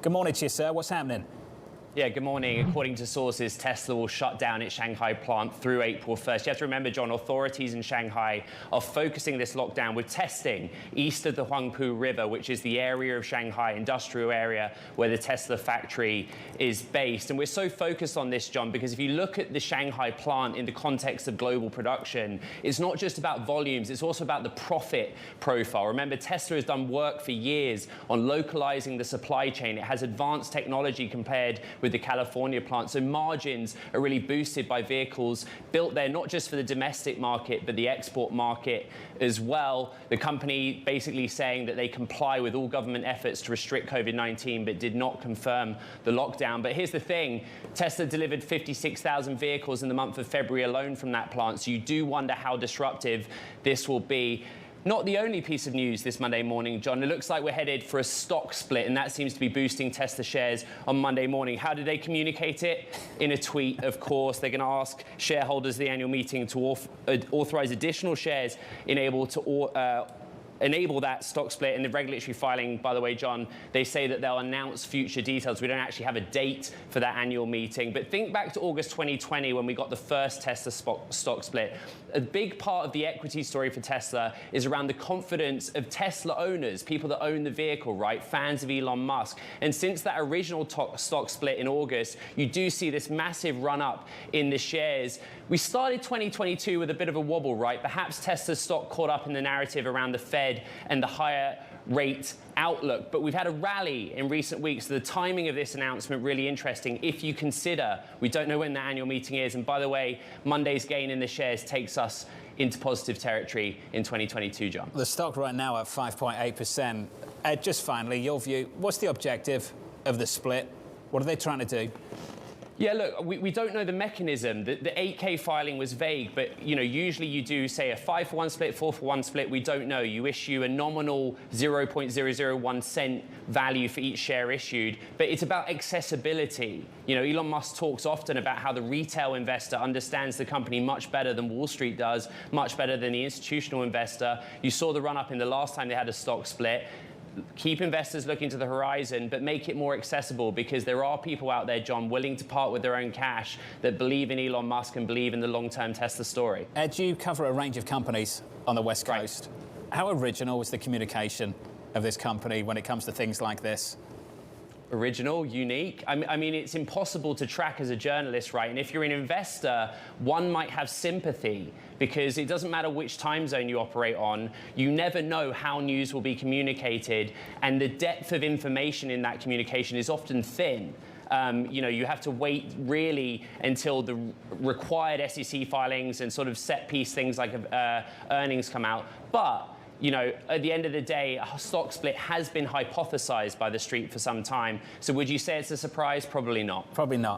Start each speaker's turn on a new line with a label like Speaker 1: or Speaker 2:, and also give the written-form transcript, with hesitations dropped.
Speaker 1: Good morning to you, sir. What's happening?
Speaker 2: Yeah, good morning. According to sources, Tesla will shut down its Shanghai plant through April 1st. You have to remember, John, authorities in Shanghai are focusing this lockdown with testing east of the Huangpu River, which is the area of Shanghai, industrial area, where the Tesla factory is based. And we're so focused on this, John, because if you look at the Shanghai plant in the context of global production, it's not just about volumes, it's also about the profit profile. Remember, Tesla has done work for years on localizing the supply chain. It has advanced technology compared with the California plant. So margins are really boosted by vehicles built there, not just for the domestic market, but the export market as well. The company basically saying that they comply with all government efforts to restrict COVID-19, but did not confirm the lockdown. But here's the thing, Tesla delivered 56,000 vehicles in the month of February alone from that plant. So you do wonder how disruptive this will be. Not the only piece of news this Monday morning, John. It looks like we're headed for a stock split, and that seems to be boosting Tesla shares on Monday morning. How did they communicate it? In a tweet, of course. They're going to ask shareholders at the annual meeting to authorize additional shares enable that stock split. In the regulatory filing, by the way, John, they say that they'll announce future details. We don't actually have a date for that annual meeting. But think back to August 2020 when we got the first Tesla stock split. A big part of the equity story for Tesla is around the confidence of Tesla owners, people that own the vehicle, right? Fans of Elon Musk. And since that original stock split in August, you do see this massive run up in the shares. We started 2022 with a bit of a wobble, right? Perhaps Tesla's stock caught up in the narrative around the Fed and the higher rate outlook. But we've had a rally in recent weeks. So the timing of this announcement really interesting if you consider we don't know when the annual meeting is. And by the way, Monday's gain in the shares takes us into positive territory in 2022, John.
Speaker 1: The stock right now at 5.8%. Ed, just finally, your view, what's the objective of the split? What are they trying to do?
Speaker 2: Yeah, look, we don't know the mechanism. The 8K filing was vague, but usually you do say a 5-for-1 split, 4-for-1 split. We don't know. You issue a nominal 0.001 cent value for each share issued, but it's about accessibility. Elon Musk talks often about how the retail investor understands the company much better than Wall Street does, much better than the institutional investor. You saw the run up in the last time they had a stock split. Keep investors looking to the horizon, but make it more accessible, because there are people out there, John, willing to part with their own cash that believe in Elon Musk and believe in the long-term Tesla story.
Speaker 1: Ed, you cover a range of companies on the West Coast. Right. How original was the communication of this company when it comes to things like this?
Speaker 2: Original, unique. I mean, it's impossible to track as a journalist, right? And if you're an investor, one might have sympathy, because it doesn't matter which time zone you operate on, you never know how news will be communicated, and the depth of information in that communication is often thin. You have to wait really until the required SEC filings and sort of set piece things like earnings come out. But at the end of the day, a stock split has been hypothesized by the street for some time. So would you say it's a surprise? Probably not.
Speaker 1: Probably not.